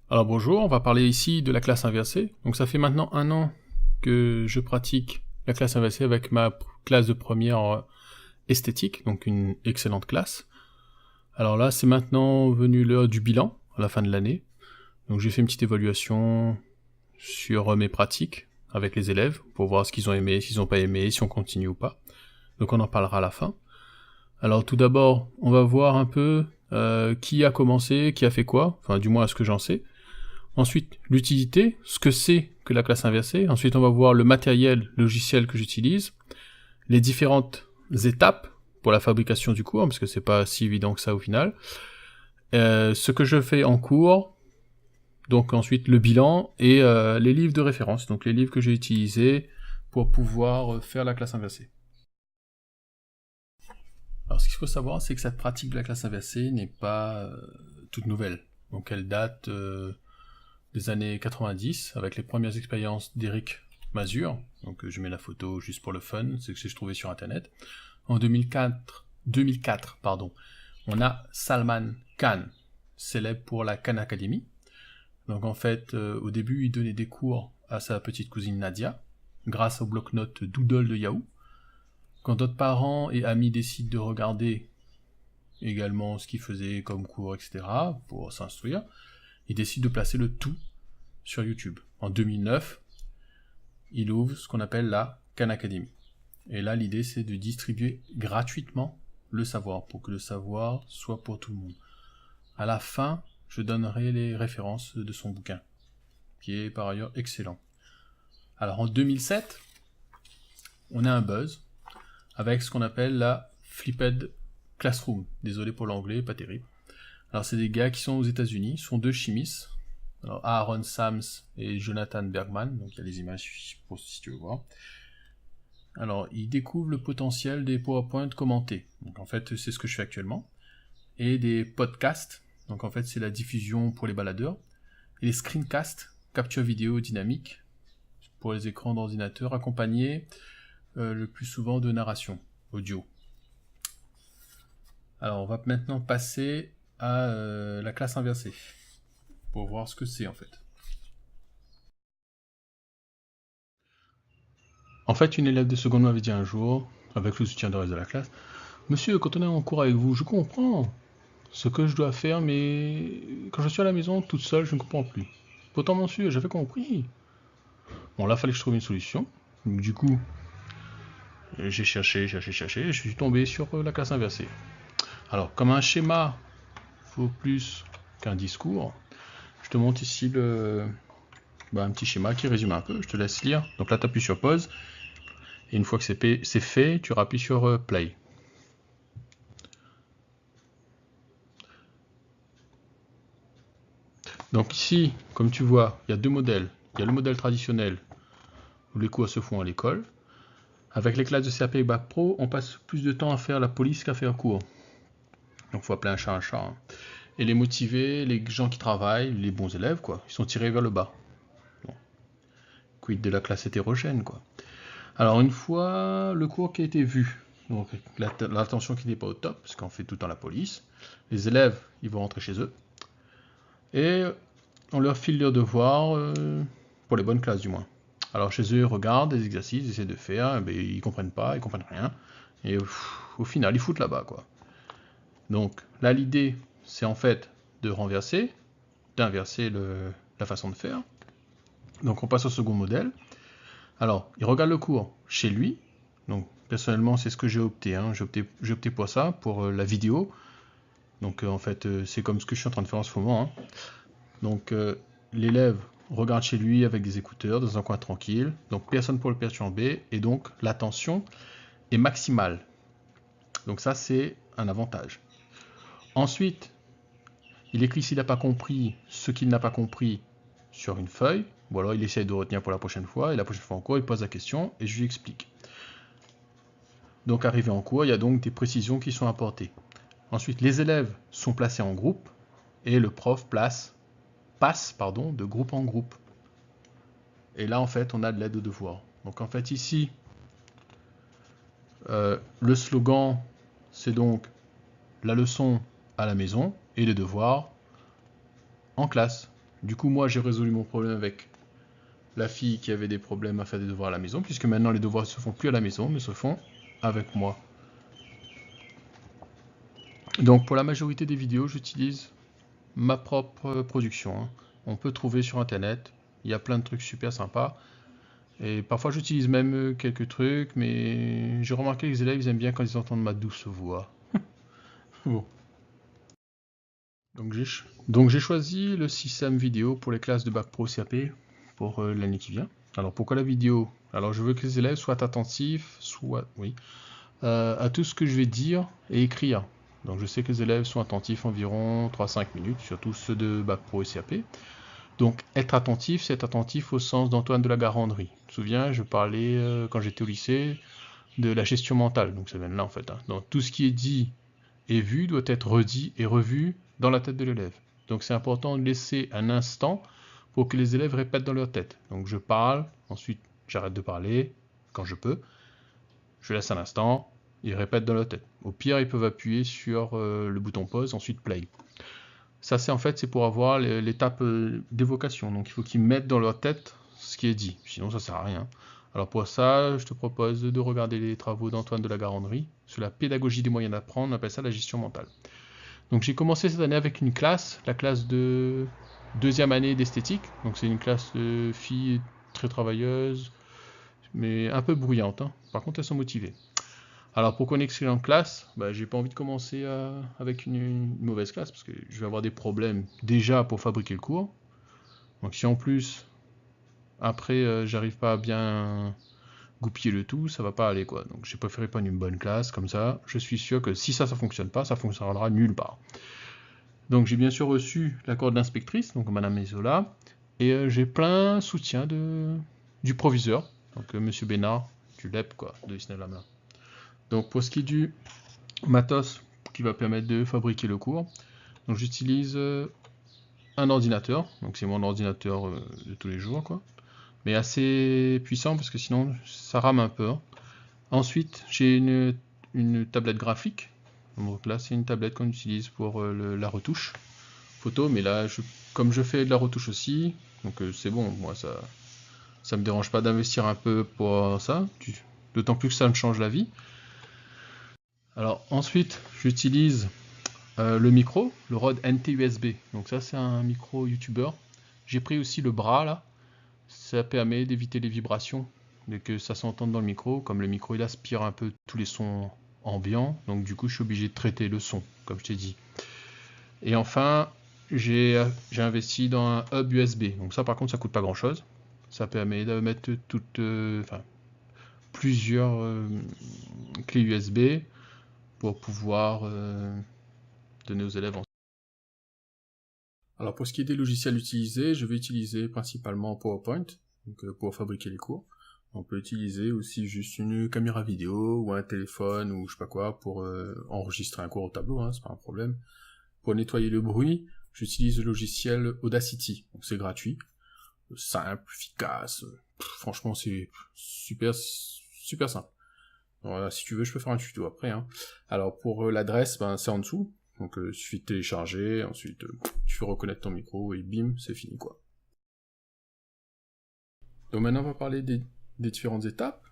Alors bonjour, on va parler ici de la classe inversée. Donc ça fait maintenant 1 an que je pratique la classe inversée avec ma classe de première esthétique, donc une excellente classe. Alors là, c'est maintenant venu l'heure du bilan, à la fin de l'année. Donc j'ai fait une petite évaluation sur mes pratiques avec les élèves, pour voir ce qu'ils ont aimé, s'ils n'ont pas aimé, si on continue ou pas. Donc on en parlera à la fin. Alors tout d'abord, on va voir un peu qui a commencé, qui a fait quoi, enfin du moins à ce que j'en sais. Ensuite, l'utilité, ce que c'est que la classe inversée. Ensuite, on va voir le matériel logiciel que j'utilise, les différentes étapes pour la fabrication du cours, parce que c'est pas si évident que ça au final. Ce que je fais en cours, donc ensuite le bilan et les livres de référence, donc les livres que j'ai utilisés pour pouvoir faire la classe inversée. Alors ce qu'il faut savoir, c'est que cette pratique de la classe inversée n'est pas toute nouvelle. Donc elle date des années 90, avec les premières expériences d'Eric Mazur. Donc je mets la photo juste pour le fun, c'est ce que j'ai trouvé sur internet. En 2004, on a Salman Khan, célèbre pour la Khan Academy. Donc en fait, au début, il donnait des cours à sa petite cousine Nadia, grâce au bloc-notes Doodle de Yahoo. Quand d'autres parents et amis décident de regarder également ce qu'il faisait comme cours, etc., pour s'instruire, ils décident de placer le tout sur YouTube. En 2009, il ouvre ce qu'on appelle la Khan Academy. Et là, l'idée, c'est de distribuer gratuitement le savoir, pour que le savoir soit pour tout le monde. À la fin, je donnerai les références de son bouquin, qui est par ailleurs excellent. Alors en 2007, on a un buzz avec ce qu'on appelle la Flipped Classroom. Désolé pour l'anglais, pas terrible. Alors c'est des gars qui sont aux États-Unis, sont deux chimistes. Alors Aaron Sams et Jonathan Bergman, donc il y a les images pour si tu veux voir. Alors ils découvrent le potentiel des PowerPoint commentés. Donc en fait c'est ce que je fais actuellement. Et des podcasts, donc en fait c'est la diffusion pour les baladeurs. Et les screencasts, capture vidéo dynamique pour les écrans d'ordinateur, accompagnés le plus souvent de narration audio. Alors on va maintenant passer à la classe inversée, pour voir ce que c'est en fait. En fait, une élève de seconde m'avait dit un jour, avec le soutien de reste de la classe, Monsieur, quand on est en cours avec vous, je comprends ce que je dois faire, mais quand je suis à la maison toute seule, je ne comprends plus. Pourtant, monsieur, j'avais compris. Bon, là, il fallait que je trouve une solution. Donc, du coup, j'ai cherché, et je suis tombé sur la classe inversée. Alors, comme un schéma vaut plus qu'un discours, je te montre ici un petit schéma qui résume un peu. Je te laisse lire. Donc là, tu appuies sur pause. Et une fois que c'est fait, tu rappuies sur play. Donc ici, comme tu vois, il y a deux modèles. Il y a le modèle traditionnel où les cours se font à l'école. Avec les classes de CAP et Bac Pro, on passe plus de temps à faire la police qu'à faire cours. Donc il faut appeler un chat un chat. Hein. Et les motivés, les gens qui travaillent, les bons élèves, quoi, ils sont tirés vers le bas. Bon. Quid de la classe hétérogène, quoi. Alors une fois le cours qui a été vu, donc l'attention qui n'est pas au top, parce qu'on fait tout le temps la police, les élèves, ils vont rentrer chez eux. Et on leur file leurs devoirs, pour les bonnes classes du moins. Alors chez eux, ils regardent des exercices, ils essaient de faire, mais ils comprennent pas, ils comprennent rien. Et au final, ils foutent là-bas, quoi. Donc là, l'idée, c'est en fait de renverser, d'inverser la façon de faire. Donc on passe au second modèle. Alors, il regarde le cours chez lui. Donc personnellement, c'est ce que j'ai opté. Hein. J'ai opté pour ça, pour la vidéo. Donc en fait, c'est comme ce que je suis en train de faire en ce moment. Hein. Donc l'élève regarde chez lui avec des écouteurs dans un coin tranquille, donc personne pour le perturber, et donc l'attention est maximale. Donc ça c'est un avantage. Ensuite, il écrit s'il n'a pas compris ce qu'il n'a pas compris sur une feuille, ou alors il essaye de retenir pour la prochaine fois, et la prochaine fois en cours, il pose la question et je lui explique. Donc arrivé en cours, il y a donc des précisions qui sont apportées. Ensuite, les élèves sont placés en groupe, et le prof passe de groupe en groupe. Et là, en fait, on a de l'aide au devoir. Donc, en fait, ici, le slogan, c'est donc la leçon à la maison et les devoirs en classe. Du coup, moi, j'ai résolu mon problème avec la fille qui avait des problèmes à faire des devoirs à la maison, puisque maintenant les devoirs ne se font plus à la maison, mais se font avec moi. Donc pour la majorité des vidéos, j'utilise ma propre production, hein. On peut trouver sur internet, il y a plein de trucs super sympas. Et parfois j'utilise même quelques trucs, mais j'ai remarqué que les élèves ils aiment bien quand ils entendent ma douce voix. Bon. Donc j'ai choisi le système vidéo pour les classes de Bac Pro CAP pour l'année qui vient. Alors pourquoi la vidéo? Alors je veux que les élèves soient attentifs, à tout ce que je vais dire et écrire. Donc je sais que les élèves sont attentifs environ 3-5 minutes, surtout ceux de Bac Pro et CAP. Donc être attentif, c'est être attentif au sens d'Antoine de la Garandrie. Je me souviens, je parlais quand j'étais au lycée de la gestion mentale, donc ça vient de là en fait. Hein. Donc tout ce qui est dit et vu doit être redit et revu dans la tête de l'élève. Donc c'est important de laisser un instant pour que les élèves répètent dans leur tête. Donc je parle, ensuite j'arrête de parler quand je peux, je laisse un instant, ils répètent dans leur tête. Au pire, ils peuvent appuyer sur le bouton pause, ensuite play. Ça c'est pour avoir l'étape d'évocation. Donc il faut qu'ils mettent dans leur tête ce qui est dit, sinon ça sert à rien. Alors pour ça, je te propose de regarder les travaux d'Antoine de la Garandrie sur la pédagogie des moyens d'apprendre, on appelle ça la gestion mentale. Donc j'ai commencé cette année avec une classe, la classe de deuxième année d'esthétique. Donc c'est une classe de filles très travailleuses, mais un peu bruyantes. Hein. Par contre, elles sont motivées. Alors pour qu'on ait une excellente classe, j'ai pas envie de commencer avec une mauvaise classe, parce que je vais avoir des problèmes déjà pour fabriquer le cours. Donc si en plus, après, j'arrive pas à bien goupiller le tout, ça va pas aller quoi. Donc j'ai préféré prendre une bonne classe, comme ça, je suis sûr que si ça fonctionne pas, ça fonctionnera nulle part. Donc j'ai bien sûr reçu l'accord de l'inspectrice, donc Madame Mesola, et j'ai plein soutien du proviseur, donc Monsieur Bénard, du LEP quoi, de Disneyland. Donc pour ce qui est du matos qui va permettre de fabriquer le cours, donc j'utilise un ordinateur, donc c'est mon ordinateur de tous les jours quoi, mais assez puissant parce que sinon ça rame un peu. Hein. Ensuite j'ai une tablette graphique, donc là c'est une tablette qu'on utilise pour la retouche photo, mais là comme je fais de la retouche aussi, donc c'est bon, moi ça me dérange pas d'investir un peu pour ça, d'autant plus que ça me change la vie. Alors ensuite, j'utilise le micro, le Rode NT USB. Donc ça c'est un micro YouTuber. J'ai pris aussi le bras là. Ça permet d'éviter les vibrations et que ça s'entende dans le micro. Comme le micro il aspire un peu tous les sons ambiants, donc du coup je suis obligé de traiter le son, comme je t'ai dit. Et enfin, j'ai investi dans un hub USB. Donc ça par contre ça coûte pas grand chose. Ça permet de mettre plusieurs clés USB pour pouvoir donner aux élèves. Alors pour ce qui est des logiciels utilisés, je vais utiliser principalement PowerPoint pour fabriquer les cours. On peut utiliser aussi juste une caméra vidéo ou un téléphone ou je sais pas quoi pour enregistrer un cours au tableau, hein, c'est pas un problème. Pour nettoyer le bruit, j'utilise le logiciel Audacity, donc c'est gratuit, simple, efficace. Franchement c'est super simple. Voilà, si tu veux, je peux faire un tuto après. Hein. Alors pour l'adresse, c'est en dessous. Donc il suffit de télécharger, ensuite tu fais reconnaître ton micro et bim, c'est fini quoi. Donc maintenant on va parler des différentes étapes.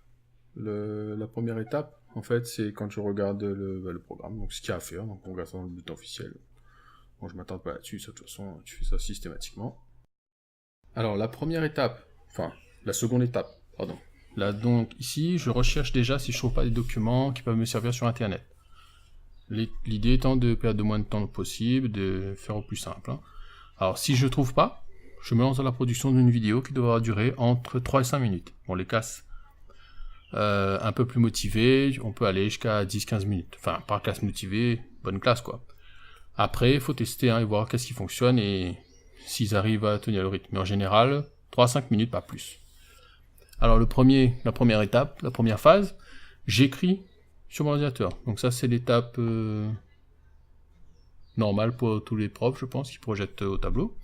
La première étape, en fait, c'est quand je regarde le programme, donc ce qu'il y a à faire, donc on regarde ça dans le bulletin officiel. Bon, je m'attends pas là-dessus, de toute façon, tu fais ça systématiquement. Alors la première étape, la seconde étape, pardon. Là, donc, ici, je recherche déjà si je trouve pas des documents qui peuvent me servir sur Internet. L'idée étant de perdre le moins de temps possible, de faire au plus simple. Hein. Alors, si je trouve pas, je me lance dans la production d'une vidéo qui devra durer entre 3 et 5 minutes. Bon, les classes un peu plus motivées, on peut aller jusqu'à 10-15 minutes. Enfin, par classe motivée, bonne classe, quoi. Après, il faut tester et voir qu'est-ce qui fonctionne et s'ils arrivent à tenir le rythme. Mais en général, 3-5 minutes, pas plus. Alors la première étape, la première phase, j'écris sur mon ordinateur. Donc ça c'est l'étape normale pour tous les profs, je pense, qui projettent au tableau.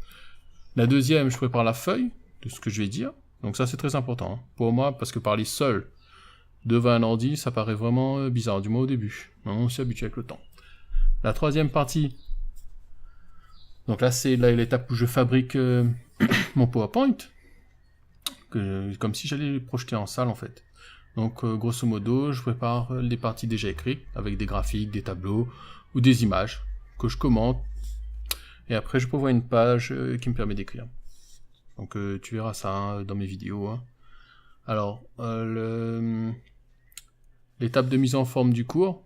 La deuxième, je prépare la feuille de ce que je vais dire. Donc ça c'est très important hein, pour moi, parce que parler seul devant un ordi, ça paraît vraiment bizarre, du moins au début. Maintenant on s'y habitue avec le temps. La troisième partie, donc là c'est l'étape où je fabrique mon PowerPoint, comme si j'allais le projeter en salle en fait. Donc grosso modo, je prépare les parties déjà écrites avec des graphiques, des tableaux ou des images que je commente. Et après, je prévois une page qui me permet d'écrire. Donc tu verras ça hein, dans mes vidéos. Hein. Alors, l'étape de mise en forme du cours,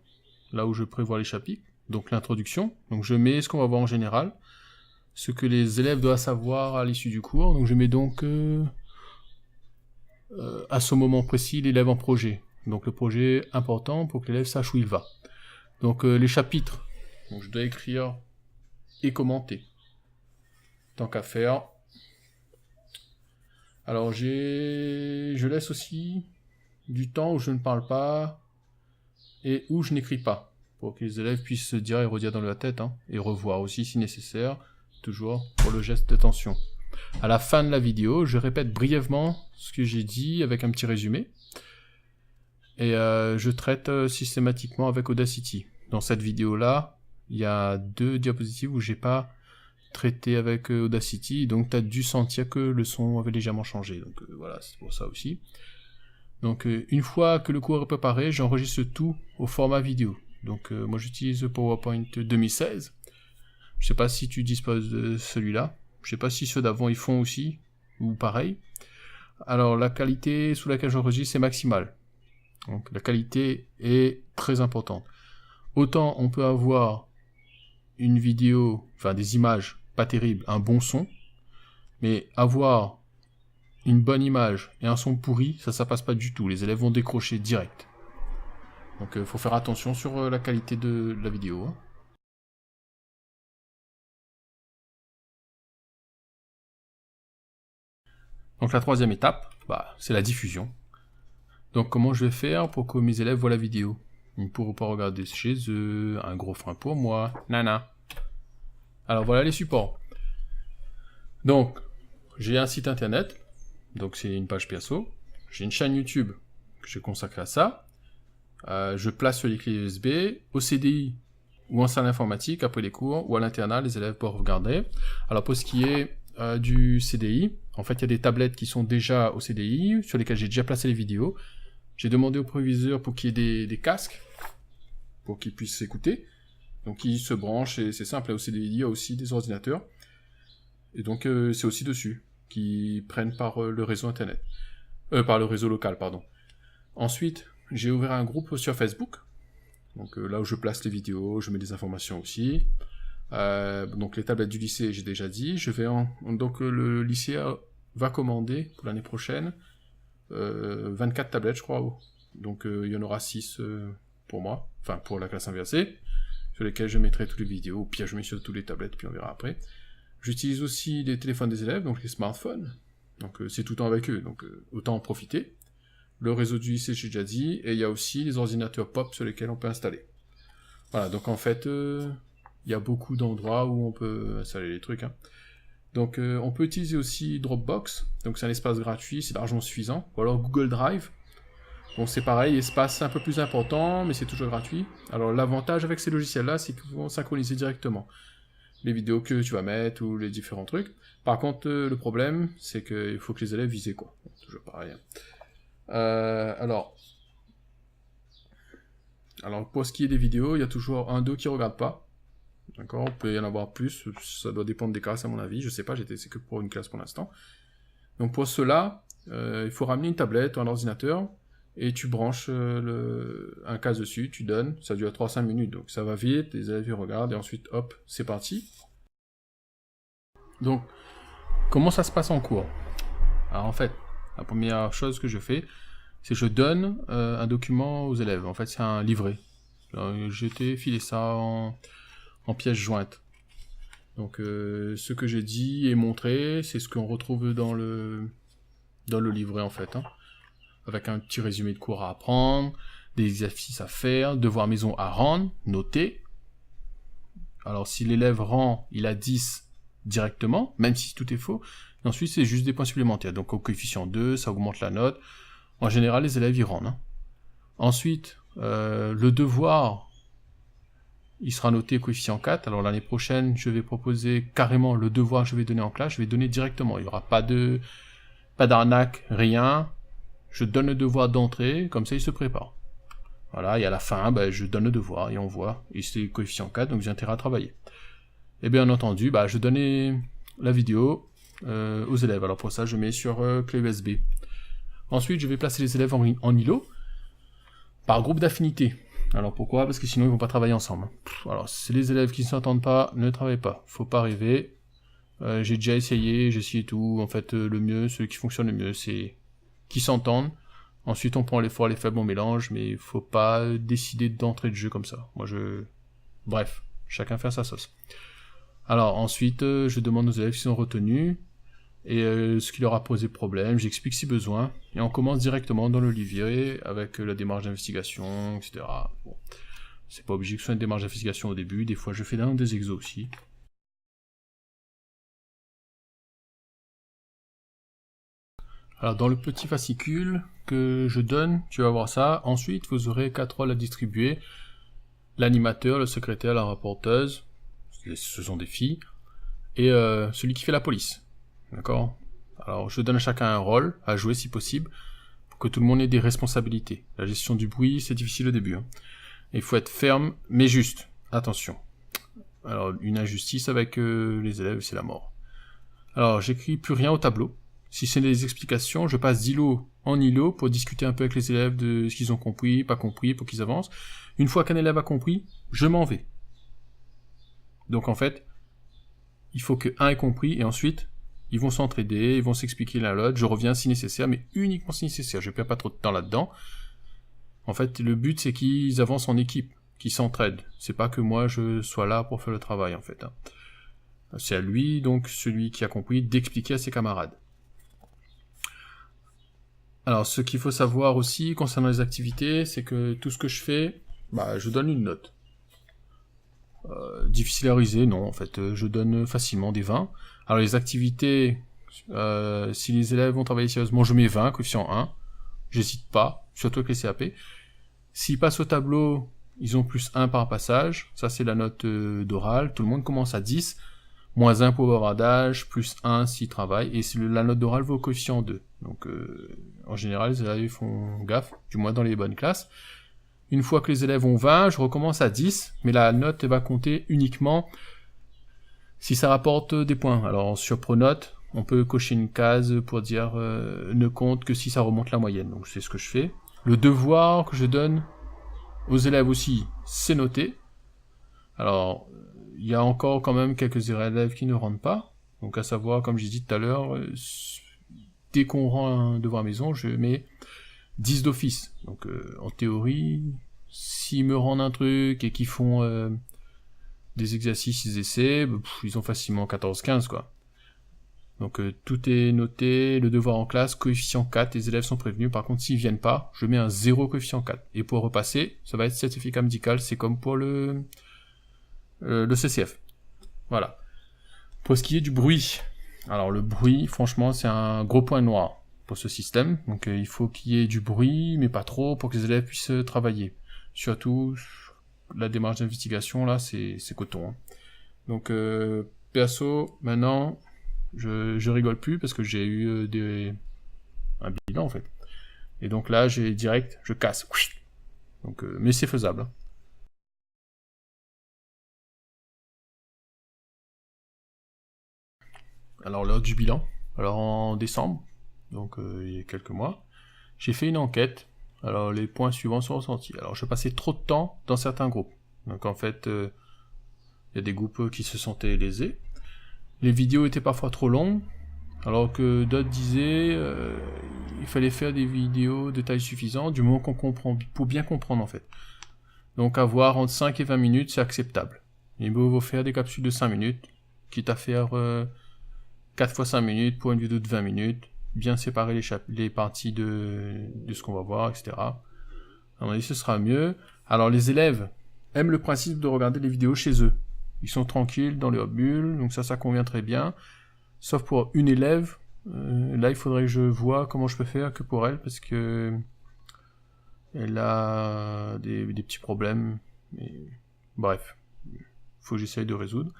là où je prévois les chapitres, donc l'introduction. Donc je mets ce qu'on va voir en général, ce que les élèves doivent savoir à l'issue du cours. Donc je mets donc à ce moment précis l'élève en projet. Donc le projet important pour que l'élève sache où il va. Donc les chapitres, donc je dois écrire et commenter. Tant qu'à faire. Alors je laisse aussi du temps où je ne parle pas et où je n'écris pas, pour que les élèves puissent se dire et redire dans la tête, hein, et revoir aussi si nécessaire, toujours pour le geste d'attention. À la fin de la vidéo, je répète brièvement ce que j'ai dit avec un petit résumé, et je traite systématiquement avec Audacity. Dans cette vidéo-là, il y a 2 diapositives où j'ai pas traité avec Audacity, donc tu as dû sentir que le son avait légèrement changé, donc voilà, c'est pour ça aussi. Donc une fois que le cours est préparé, j'enregistre tout au format vidéo. Donc moi j'utilise PowerPoint 2016. Je sais pas si tu disposes de celui-là. Je sais pas si ceux d'avant ils font aussi, ou pareil. Alors la qualité sous laquelle j'enregistre est maximale. Donc la qualité est très importante. Autant on peut avoir une vidéo, enfin des images pas terribles, un bon son, mais avoir une bonne image et un son pourri, ça passe pas du tout. Les élèves vont décrocher direct. Donc faut faire attention sur la qualité de la vidéo. Hein. Donc la 3e étape, c'est la diffusion. Donc comment je vais faire pour que mes élèves voient la vidéo? Ils ne pourront pas regarder chez eux, un gros frein pour moi, nana. Alors voilà les supports. Donc j'ai un site internet, donc c'est une page perso. J'ai une chaîne YouTube que j'ai consacrée à ça. Je place les clés USB au CDI ou en salle informatique après les cours ou à l'internat, les élèves peuvent regarder. Alors pour ce qui est du CDI, en fait il y a des tablettes qui sont déjà au CDI, sur lesquelles j'ai déjà placé les vidéos. J'ai demandé au proviseur pour qu'il y ait des casques, pour qu'ils puissent s'écouter. Donc ils se branchent, et c'est simple, au CDI il y a aussi des ordinateurs. Et donc c'est aussi dessus, qui prennent par le réseau internet. Par le réseau local, pardon. Ensuite, j'ai ouvert un groupe sur Facebook, donc là où je place les vidéos, je mets des informations aussi. Donc les tablettes du lycée, j'ai déjà dit. Donc le lycée va commander pour l'année prochaine 24 tablettes, je crois. Donc il y en aura 6 pour moi, enfin pour la classe inversée, sur lesquelles je mettrai toutes les vidéos. Au pire, je mets sur toutes les tablettes, puis on verra après. J'utilise aussi les téléphones des élèves, donc les smartphones. Donc c'est tout le temps avec eux, donc autant en profiter. Le réseau du lycée, j'ai déjà dit, et il y a aussi les ordinateurs pop sur lesquels on peut installer. Voilà, donc en fait, il y a beaucoup d'endroits où on peut installer les trucs. Hein. Donc on peut utiliser aussi Dropbox, donc c'est un espace gratuit, c'est largement suffisant. Ou alors Google Drive. Bon, c'est pareil, espace un peu plus important, mais c'est toujours gratuit. Alors l'avantage avec ces logiciels-là, c'est qu'ils vont synchroniser directement les vidéos que tu vas mettre ou les différents trucs. Par contre, le problème, c'est qu'il faut que les élèves visent quoi. Bon, toujours pareil. Hein. Alors, pour ce qui est des vidéos, il y a toujours 1-2 qui regardent pas. D'accord, il peut y en avoir plus, ça doit dépendre des classes à mon avis, je sais pas, c'est que pour une classe pour l'instant. Donc pour cela, il faut ramener une tablette ou un ordinateur, et tu branches un casque dessus, tu donnes, ça dure 3-5 minutes, donc ça va vite, les élèves ils regardent, et ensuite hop, c'est parti. Donc, comment ça se passe en cours? Alors en fait, la première chose que je fais, c'est que je donne un document aux élèves. En fait, c'est un livret. J'ai filé ça en pièces jointes. Donc, ce que j'ai dit et montré, c'est ce qu'on retrouve dans le livret, en fait. Hein. Avec un petit résumé de cours à apprendre, des exercices à faire, devoirs maison à rendre, noter. Alors, si l'élève rend, il a 10 directement, même si tout est faux. Et ensuite, c'est juste des points supplémentaires. Donc, au coefficient 2, ça augmente la note. En général, les élèves y rendent. Hein. Ensuite, le devoir, il sera noté coefficient 4. Alors l'année prochaine, je vais proposer carrément le devoir que je vais donner en classe, je vais donner directement. Il n'y aura pas d'arnaque, rien. Je donne le devoir d'entrée, comme ça il se prépare. Voilà, et à la fin, ben, je donne le devoir et on voit. Et c'est coefficient 4, donc j'ai intérêt à travailler. Et bien entendu, bah, je donnais la vidéo aux élèves. Alors pour ça, je mets sur clé USB. Ensuite, je vais placer les élèves en îlot par groupe d'affinité. Alors pourquoi? Parce que sinon ils vont pas travailler ensemble. Alors c'est les élèves qui ne s'entendent pas, ne travaillent pas. Faut pas rêver. J'ai déjà essayé, j'ai essayé tout. En fait, le mieux, celui qui fonctionne le mieux, c'est qui s'entendent. Ensuite, on prend les forts, les faibles, on mélange, mais il faut pas décider d'entrée de jeu comme ça. Bref, chacun fait sa sauce. Alors ensuite, je demande aux élèves s'ils sont retenus et ce qui leur a posé problème, j'explique si besoin, et on commence directement dans l'Olivier avec la démarche d'investigation, etc. Bon, c'est pas obligé que ce soit une démarche d'investigation au début, des fois je fais des exos aussi. Alors dans le petit fascicule que je donne, tu vas voir ça. Ensuite, vous aurez 4 rôles à distribuer. L'animateur, le secrétaire, la rapporteuse, ce sont des filles, et celui qui fait la police. D'accord? Alors je donne à chacun un rôle à jouer si possible, pour que tout le monde ait des responsabilités. La gestion du bruit, c'est difficile au début. Hein. Il faut être ferme, mais juste. Attention. Alors une injustice avec les élèves, c'est la mort. Alors j'écris plus rien au tableau. Si c'est des explications, je passe d'îlot en îlot pour discuter un peu avec les élèves de ce qu'ils ont compris, pas compris, pour qu'ils avancent. Une fois qu'un élève a compris, je m'en vais. Donc en fait, il faut que un ait compris, et ensuite, ils vont s'entraider, ils vont s'expliquer l'un l'autre, je reviens si nécessaire, mais uniquement si nécessaire, je ne perds pas trop de temps là-dedans. En fait, le but, c'est qu'ils avancent en équipe, qu'ils s'entraident. C'est pas que moi, je sois là pour faire le travail, en fait. Hein. C'est à lui, donc, celui qui a compris, d'expliquer à ses camarades. Alors, ce qu'il faut savoir aussi concernant les activités, c'est que tout ce que je fais, bah, je donne une note. Difficile à réaliser, non, en fait, je donne facilement des 20. Alors, les activités, si les élèves vont travailler sérieusement, je mets 20, coefficient 1. J'hésite pas, surtout avec les CAP. S'ils passent au tableau, ils ont plus 1 par passage. Ça, c'est la note d'oral. Tout le monde commence à 10. Moins 1 pour bavardage, plus 1 s'ils travaillent. Et la note d'oral vaut coefficient 2. Donc, en général, les élèves font gaffe, du moins dans les bonnes classes. Une fois que les élèves ont 20, je recommence à 10, mais la note va compter uniquement si ça rapporte des points. Alors, sur Pronote, on peut cocher une case pour dire ne compte que si ça remonte la moyenne. Donc, c'est ce que je fais. Le devoir que je donne aux élèves aussi, c'est noté. Alors, il y a encore quand même quelques élèves qui ne rentrent pas. Donc, à savoir, comme j'ai dit tout à l'heure, dès qu'on rend un devoir à la maison, je mets 10 d'office. Donc, en théorie, s'ils me rendent un truc et qu'ils font des exercices, des essais, ils ont facilement 14-15, quoi. Donc, tout est noté, le devoir en classe, coefficient 4, les élèves sont prévenus. Par contre, s'ils viennent pas, je mets un 0 coefficient 4. Et pour repasser, ça va être certificat médical, c'est comme pour le CCF. Voilà. Pour ce qui est du bruit, alors le bruit, franchement, c'est un gros point noir pour ce système. Donc il faut qu'il y ait du bruit, mais pas trop, pour que les élèves puissent travailler. Surtout, la démarche d'investigation, là, c'est coton. Hein. Donc, perso, maintenant, je rigole plus, parce que j'ai eu un bilan, en fait. Et donc là, j'ai direct, je casse. Donc, mais c'est faisable. Hein. Alors, l'heure du bilan. Alors, en décembre, donc il y a quelques mois, j'ai fait une enquête. Alors, les points suivants sont ressentis. Alors, je passais trop de temps dans certains groupes. Donc, en fait, il y a des groupes qui se sentaient lésés. Les vidéos étaient parfois trop longues, alors que d'autres disaient il fallait faire des vidéos de taille suffisante, du moment qu'on comprend, pour bien comprendre, en fait. Donc, avoir entre 5 et 20 minutes, c'est acceptable. Il vaut faire des capsules de 5 minutes, quitte à faire 4 fois 5 minutes pour une vidéo de 20 minutes, bien séparer les parties de ce qu'on va voir, etc. À mon avis, ce sera mieux. Alors, les élèves aiment le principe de regarder les vidéos chez eux. Ils sont tranquilles dans leur bulle, donc ça convient très bien. Sauf pour une élève, là, il faudrait que je vois comment je peux faire que pour elle, parce que elle a des petits problèmes. Mais... Bref. faut que j'essaye de résoudre.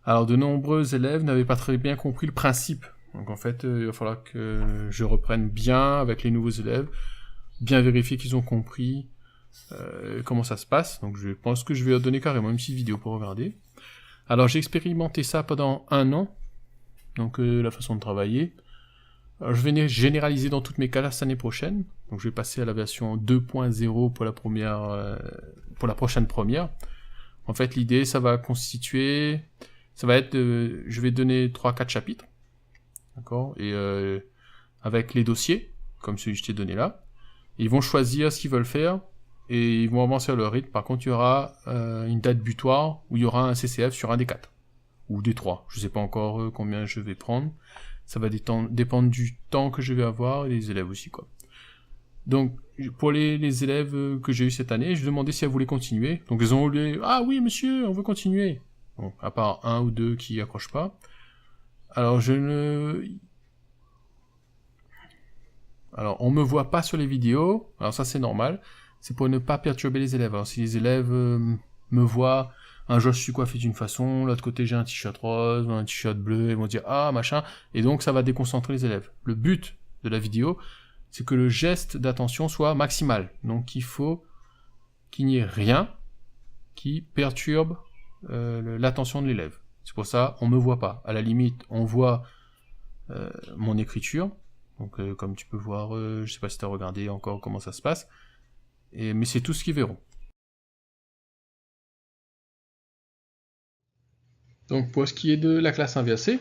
Alors, de nombreux élèves n'avaient pas très bien compris le principe. Donc, en fait, il va falloir que je reprenne bien avec les nouveaux élèves, bien vérifier qu'ils ont compris comment ça se passe. Donc, je pense que je vais leur donner carrément une petite vidéo pour regarder. Alors, j'ai expérimenté ça pendant 1 an. Donc, la façon de travailler. Alors, je vais généraliser dans toutes mes classes l'année prochaine. Donc, je vais passer à la version 2.0 pour la prochaine première. En fait, l'idée, ça va être, je vais donner 3-4 chapitres, d'accord, et avec les dossiers, comme celui que je t'ai donné là. Ils vont choisir ce qu'ils veulent faire, et ils vont avancer à leur rythme. Par contre, il y aura une date butoir, où il y aura un CCF sur un des 4, ou des 3. Je ne sais pas encore combien je vais prendre. Ça va dépendre du temps que je vais avoir, et des élèves aussi, quoi. Donc, pour les élèves que j'ai eu cette année, je demandais si elles voulaient continuer. Donc, ils ont dit « Ah oui, monsieur, on veut continuer !» Bon, à part 1 ou 2 qui accrochent pas. Alors, Alors, on me voit pas sur les vidéos. Alors, ça, c'est normal. C'est pour ne pas perturber les élèves. Alors, si les élèves me voient, un jour, je suis coiffé d'une façon, l'autre côté, j'ai un t-shirt rose, ou un t-shirt bleu, ils vont dire « Ah, machin !» Et donc, ça va déconcentrer les élèves. Le but de la vidéo, c'est que le geste d'attention soit maximal. Donc il faut qu'il n'y ait rien qui perturbe l'attention de l'élève. C'est pour ça, on ne me voit pas. À la limite, on voit mon écriture. Donc comme tu peux voir, je ne sais pas si tu as regardé encore comment ça se passe. Mais c'est tout ce qu'ils verront. Donc pour ce qui est de la classe inversée,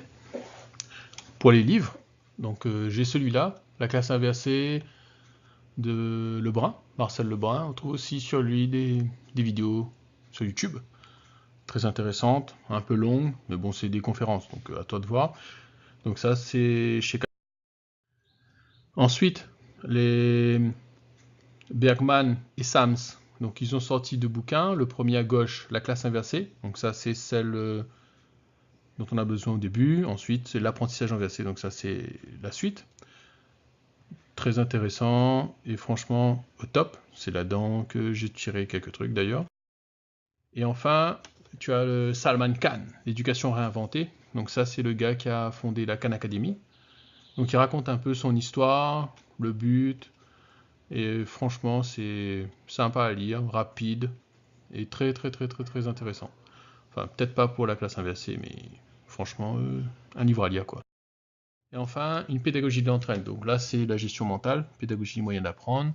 pour les livres, donc j'ai celui-là, la classe inversée de Lebrun, Marcel Lebrun. On trouve aussi sur lui des vidéos sur YouTube, très intéressantes, un peu longues, mais bon, c'est des conférences, donc à toi de voir. Donc ça, c'est chez... Ensuite, les Bergman et Sams, donc ils ont sorti 2 bouquins. Le premier à gauche, la classe inversée, donc ça c'est celle dont on a besoin au début. Ensuite, c'est l'apprentissage inversé, donc ça c'est la suite. Très intéressant, et franchement, au top. C'est là-dedans que j'ai tiré quelques trucs d'ailleurs. Et enfin, tu as le Salman Khan, l'éducation réinventée. Donc ça, c'est le gars qui a fondé la Khan Academy. Donc il raconte un peu son histoire, le but, et franchement, c'est sympa à lire, rapide, et très très très très très intéressant. Enfin, peut-être pas pour la classe inversée, mais franchement, un livre à lire, quoi. Et enfin, une pédagogie de l'entraide. Donc là, c'est la gestion mentale, pédagogie moyen d'apprendre.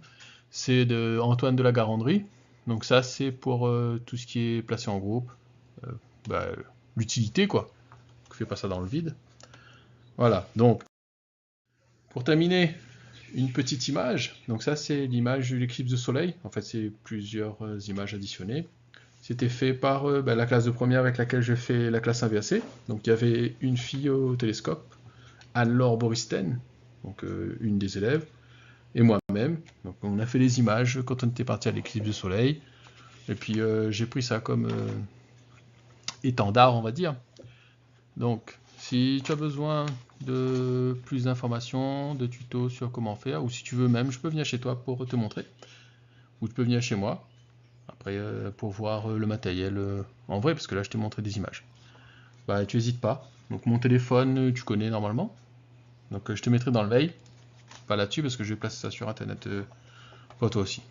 C'est de Antoine de la Garandrie. Donc ça, c'est pour tout ce qui est placé en groupe. L'utilité, quoi. Ne fais pas ça dans le vide. Voilà, donc, pour terminer, une petite image. Donc ça, c'est l'image de l'éclipse de soleil. En fait, c'est plusieurs images additionnées. C'était fait par la classe de première avec laquelle j'ai fait la classe inversée. Donc il y avait une fille au télescope, Anne-Laure Boristen, donc une des élèves, et moi-même. Donc on a fait les images quand on était parti à l'éclipse de soleil. Et puis j'ai pris ça comme étendard, on va dire. Donc si tu as besoin de plus d'informations, de tutos sur comment faire, ou si tu veux même, je peux venir chez toi pour te montrer. Ou tu peux venir chez moi, après pour voir le matériel en vrai, parce que là je t'ai montré des images. Bah tu hésites pas. Donc mon téléphone, tu connais normalement. Donc je te mettrai dans le mail. Pas là-dessus parce que je vais placer ça sur internet pour toi aussi.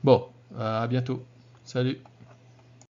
Bon, à bientôt. Salut.